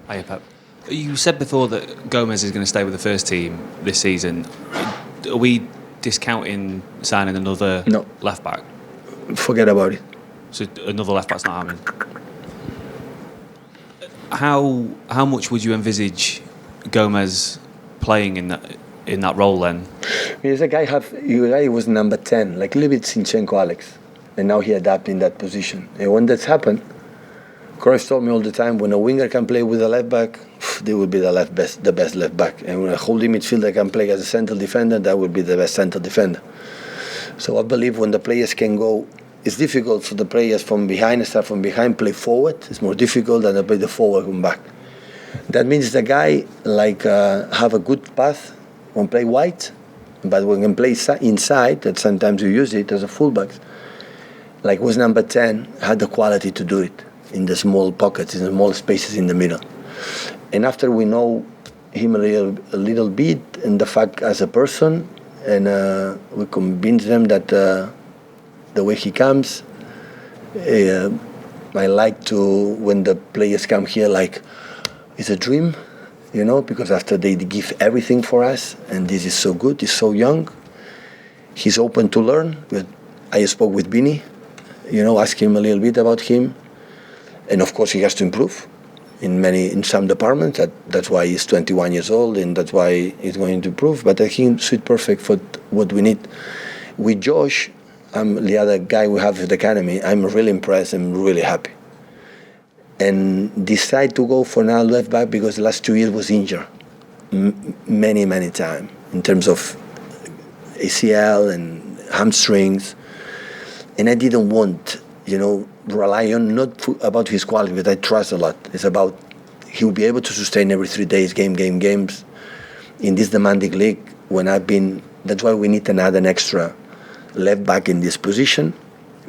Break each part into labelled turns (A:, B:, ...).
A: Hiya, Pep. You said before that Gomez is going to stay with the first team this season. Are we discounting signing another left back?
B: Forget about it.
A: So another left back's not happening. How much would you envisage Gomez playing in that role then?
B: Because the guy was number 10, like a little bit Zinchenko Alex, and now he adapted in that position. And when that's happened, Cruyff told me all the time, when a winger can play with a left back, they will be the best left back. And when a holding midfielder can play as a central defender, that would be the best central defender. So I believe when the players can go, it's difficult for the players from behind, start from behind, play forward. It's more difficult than to play the forward and back. That means the guy have a good path when play wide, but when can play inside, that sometimes you use it as a fullback. Like was number 10, had the quality to do it in the small pockets, in the small spaces in the middle. And after we know him a little bit and the fact as a person, and we convince them that the way he comes, I like to, when the players come here, like, it's a dream, because after they give everything for us, and this is so good, he's so young, he's open to learn. I spoke with Beanie, asked him a little bit about him, and of course he has to improve in some departments. That's why he's 21 years old, and that's why he's going to improve. But I think it's perfect for what we need. With Josh, the other guy we have at the academy, I'm really impressed and really happy. And decide to go for now left back because the last 2 years was injured many times in terms of ACL and hamstrings. And I didn't want, rely on, not about his quality, but I trust a lot. It's about he will be able to sustain every 3 days, games. In this demanding league, that's why we need an extra left back in this position,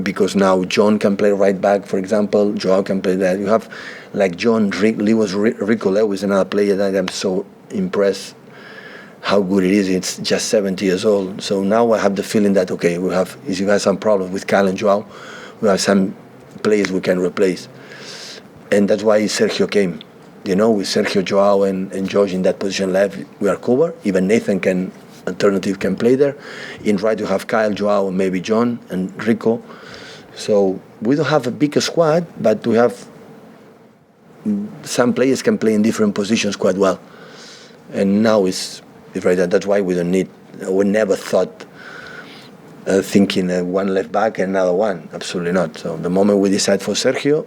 B: because now John can play right back, for example, Joao can play that. You have like John, Rico Lewis, another player that I'm so impressed how good it is. It's just 70 years old. So now I have the feeling that, okay, if you have some problems with Kyle and Joao, we have some players we can replace. And that's why Sergio came. With Sergio, Joao, and George in that position left, we are covered. Even Nathan can play there. In right, you have Kyle, Joao, and maybe John and Rico. So we don't have a big squad, but we have some players can play in different positions quite well. And now it's right. That's why we don't need. We never thought thinking one left back and another one. Absolutely not. So the moment we decide for Sergio,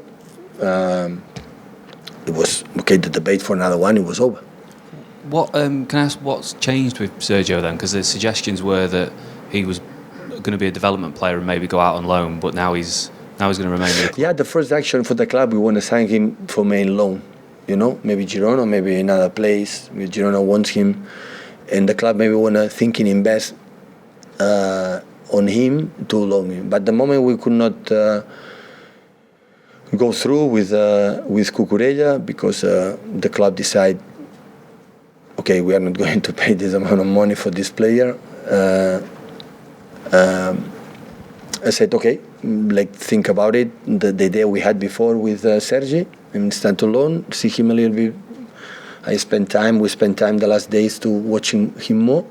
B: it was okay. The debate for another one, it was over.
A: What can I ask? What's changed with Sergio then? Because the suggestions were that he was going to be a development player and maybe go out on loan, but now he's going to remain with the club.
B: Yeah, the first action for the club, we want to sign him for main loan. Maybe Girona, maybe another place. Girona wants him, and the club maybe want to think and invest on him to loan him. But the moment we could not go through with Cucurella because the club decide, okay, we are not going to pay this amount of money for this player. I said, okay, think about it. The day we had before with Sergi and stand to loan, see him a little bit. We spent time the last days to watching him more.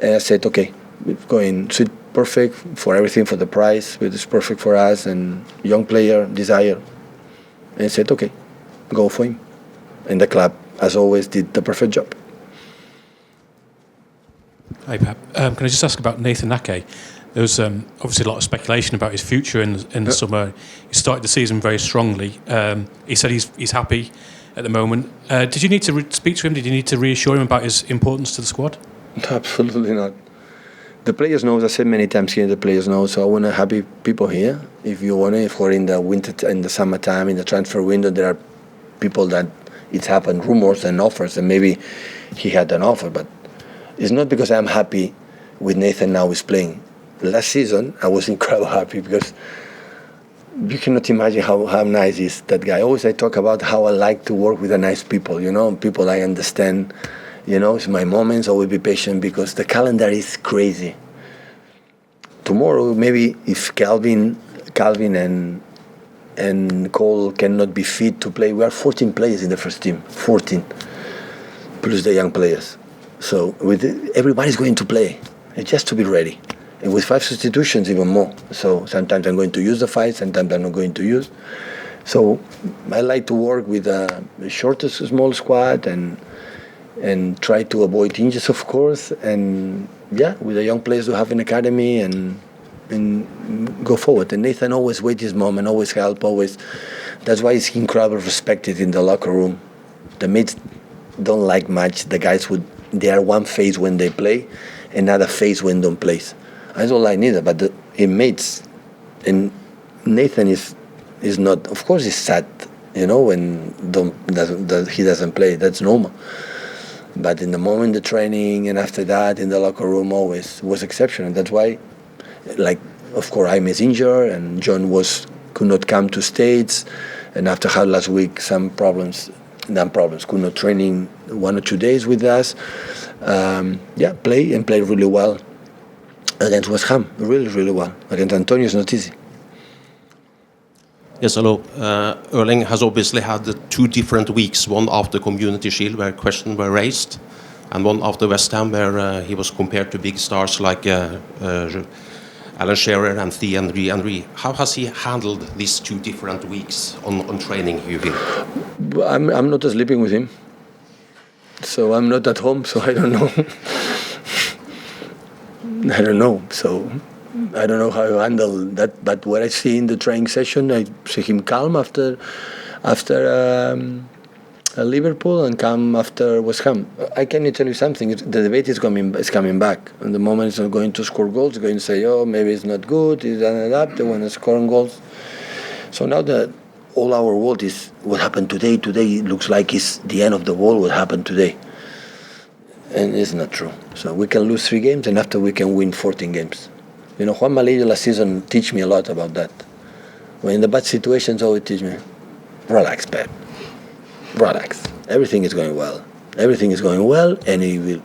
B: And I said, okay, it's going sweet, perfect for everything, for the price. It's perfect for us and young player, desire. And I said, okay, go for him. And the club, as always, did the perfect job.
C: Hi, Pep. Can I just ask about Nathan Ake? There was obviously a lot of speculation about his future in the summer. He started the season very strongly. He said he's happy at the moment. Did you need to speak to him? Did you need to reassure him about his importance to the squad?
B: Absolutely not. The players know, as I said many times here, the players know, so I want to happy people here. If you want to, if we're in the winter, in the summertime, in the transfer window, there are people that it's happened, rumors and offers, and maybe he had an offer, but it's not because I'm happy with Nathan now he's playing. Last season, I was incredibly happy because you cannot imagine how nice is that guy. Always I talk about how I like to work with the nice people, people I understand, it's my moments, I will be patient because the calendar is crazy. Tomorrow, maybe if Calvin and and Cole cannot be fit to play. We are 14 players in the first team, 14, plus the young players. So everybody's going to play. It's just to be ready. And with 5 substitutions, even more. So sometimes I'm going to use the 5, sometimes I'm not going to use. So I like to work with a shortest small squad and try to avoid injuries, of course. And with the young players who have an academy and go forward. And Nathan always wait his moment, always help, always. That's why he's incredibly respected in the locker room. The mates don't like much the guys they are one phase when they play, another phase when don't play. I don't like neither, but the mates and Nathan is not. Of course, he's sad, when he doesn't play. That's normal. But in the moment, the training and after that in the locker room always was exceptional. That's why, of course, I'm injured and John could not come to States, and after had last week some problems, could not training 1 or 2 days with us. Play really well against West Ham, really, really well. Against Antonio is not easy.
D: Yes, hello. Erling has obviously had 2 different weeks, one after Community Shield where questions were raised, and one after West Ham where he was compared to big stars like Alan Shearer and Thierry Henry. How has he handled these 2 different weeks on training, you feel?
B: I'm not sleeping with him, so I'm not at home, so I don't know. I don't know, so I don't know how you handle that. But what I see in the training session, I see him calm after Liverpool and calm after West Ham. I can tell you something. The debate is coming back. And the moment he's not going to score goals, he's going to say, "Oh, maybe it's not good. He's unadapted when he's scoring goals." So now that all our world is what happened today. Today it looks like it's the end of the world. What happened today, and it's not true. So we can lose 3 games, and after we can win 14 games. Juan Malillo last season teach me a lot about that. When in the bad situations, always teach me, relax, Pep. Relax. Everything is going well. Everything is going well, and he will,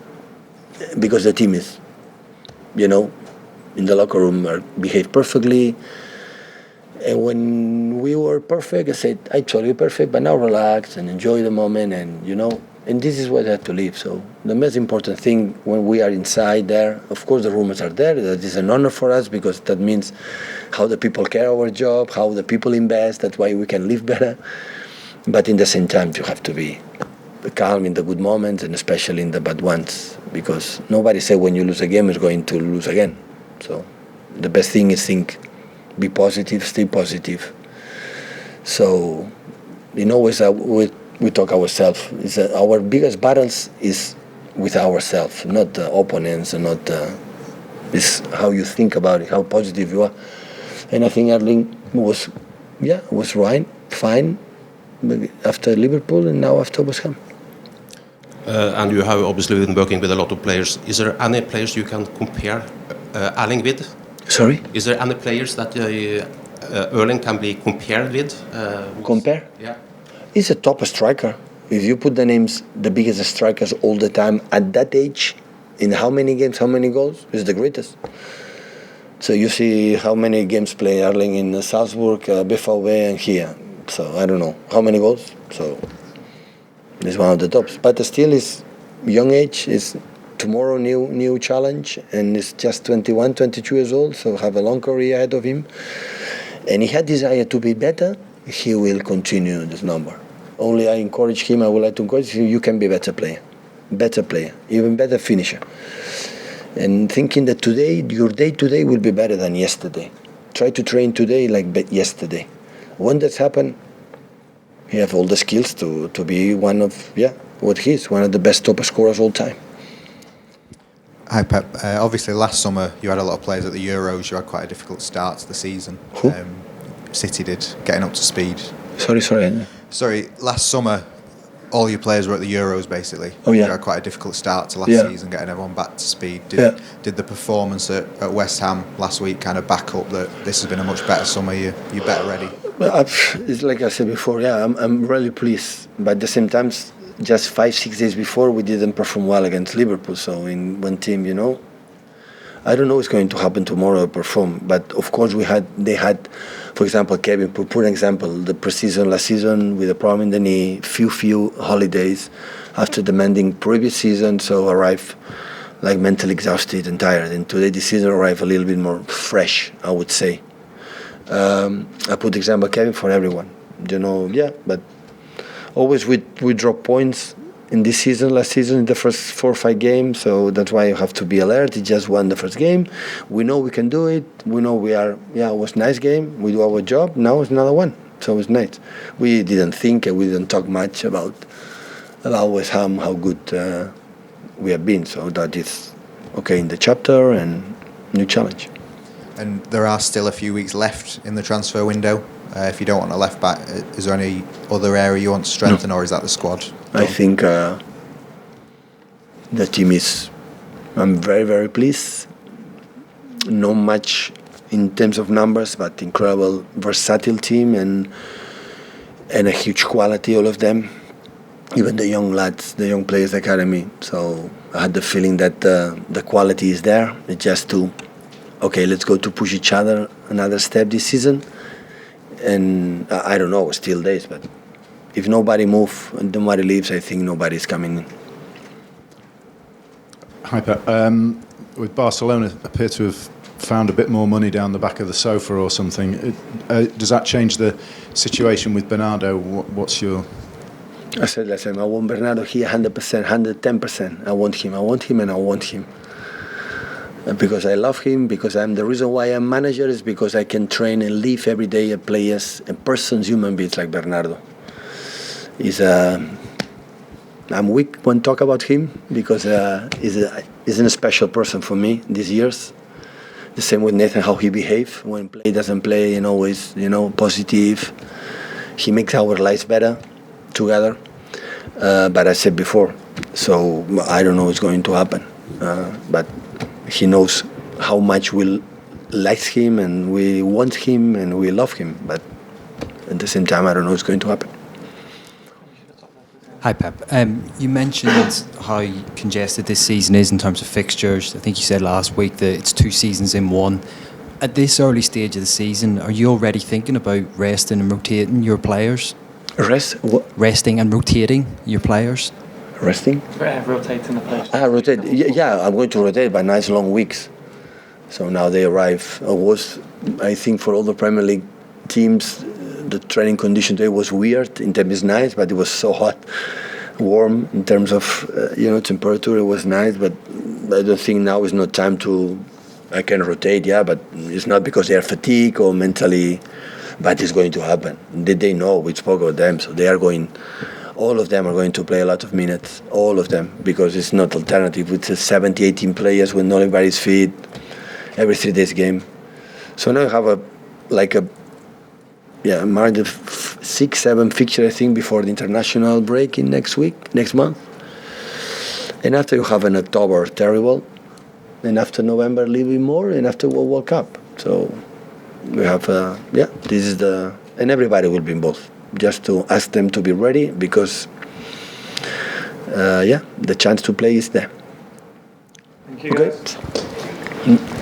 B: because the team is, in the locker room behave perfectly. And when we were perfect, I said, I told you perfect, but now relax and enjoy the moment, and this is what I have to live. So the most important thing when we are inside there, of course the rumors are there. That is an honor for us because that means how the people care our job, how the people invest. That's why we can live better. But in the same time, you have to be calm in the good moments and especially in the bad ones, because nobody said when you lose a game is going to lose again. So the best thing is be positive, stay positive. So we talk ourselves. Our biggest battles is with ourselves, not the opponents, and not it's how you think about it, how positive you are. And I think Erling was right, fine after Liverpool and now after West Ham.
D: And you have obviously been working with a lot of players. Is there any players you can compare Erling with?
B: Sorry?
D: Is there any players that Erling can be compared with?
B: Compare?
D: Yeah.
B: He's a top striker. If you put the names, the biggest strikers all the time at that age, in how many games, how many goals, he's the greatest. So you see how many games play Erling in Salzburg, BVB, and here. So I don't know how many goals. So he's one of the tops. But still, his young age is tomorrow new challenge, and he's just 21, 22 years old. So have a long career ahead of him. And he had desire to be better. He will continue this number. Only I encourage him. I would like to encourage him. You can be a better player, even better finisher. And thinking that your day today will be better than yesterday. Try to train today like yesterday. When that's happened, you have all the skills to be one of what he is, one of the best top scorers all time.
E: Hi Pep. Obviously last summer you had a lot of players at the Euros. You had quite a difficult start to the season.
B: Who?
E: City did, getting up to speed.
B: Sorry.
E: Last summer all your players were at the Euros basically.
B: Oh yeah.
E: You had quite a difficult start to last season, getting everyone back to speed. Did the performance at West Ham last week kind of back up that this has been a much better summer? You're better ready?
B: Well, it's like I said before. I'm really pleased. But at the same time, just 5-6 days before we didn't perform well against Liverpool. So in one team, I don't know what's going to happen tomorrow or perform, but of course they had, for example, Kevin, for example, the pre-season last season with a problem in the knee, few holidays after demanding previous season, so arrived like mentally exhausted and tired. And today this season arrived a little bit more fresh, I would say. I put example Kevin for everyone, but always we drop points in this season, last season, in the first 4 or 5 games, so that's why you have to be alert. He just won the first game. We know we can do it. We know it was a nice game. We do our job. Now it's another one, so it's nice. We didn't think, we didn't talk much about West Ham, how good we have been, so that is okay in the chapter and new challenge.
E: And there are still a few weeks left in the transfer window. If you don't want a left back, is there any other area you want to strengthen, or is that the squad?
B: I think the team is. I'm very, very pleased. Not much in terms of numbers, but incredible, versatile team and a huge quality, all of them. Even the young lads, the young players academy. So I had the feeling that the quality is there. It's just let's go to push each other another step this season. And I don't know, still days, but if nobody moves and nobody leaves, I think nobody's coming in.
F: Hi, Pep. With Barcelona, appear to have found a bit more money down the back of the sofa or something. Does that change the situation with Bernardo? What's your...
B: I said last time, I want Bernardo here 100%, 110%. I want him and I want him. Because I love him, because I'm the reason why I'm manager is because I can train and live every day a players and persons, human beings like Bernardo. I'm weak when talk about him because he's a special person for me these years. The same with Nathan, how he behaves when play doesn't play and always, positive. He makes our lives better together. But I said before, so I don't know what's going to happen. But he knows how much we like him and we want him and we love him. But at the same time, I don't know what's going to happen.
G: Hi, Pep. You mentioned how congested this season is in terms of fixtures. I think you said last week that it's 2 seasons in one. At this early stage of the season, are you already thinking about resting and rotating your players?
B: Resting
G: and rotating your players?
B: Resting?
H: Rotating the players.
B: Rotate. Yeah, I'm going to rotate by nice long weeks. So now they arrive. I think for all the Premier League teams, the training condition today was weird. In terms of nice, but it was so hot, warm in terms of temperature. It was nice, but I don't think now is not time to. I can rotate, but it's not because they are fatigued or mentally. But it's going to happen. They know, we spoke about them, so they are going, all of them are going to play a lot of minutes, all of them, because it's not alternative. It's 70, 18 players when not everybody's fit, every 3 days game. So now you have margin of 6, 7 fixture, I think, before the international break in next month. And after you have an October terrible, and after November a little bit more, and after World Cup. So we have, this is and everybody will be involved, just to ask them to be ready because, the chance to play is there.
H: Thank you, guys.
B: Okay.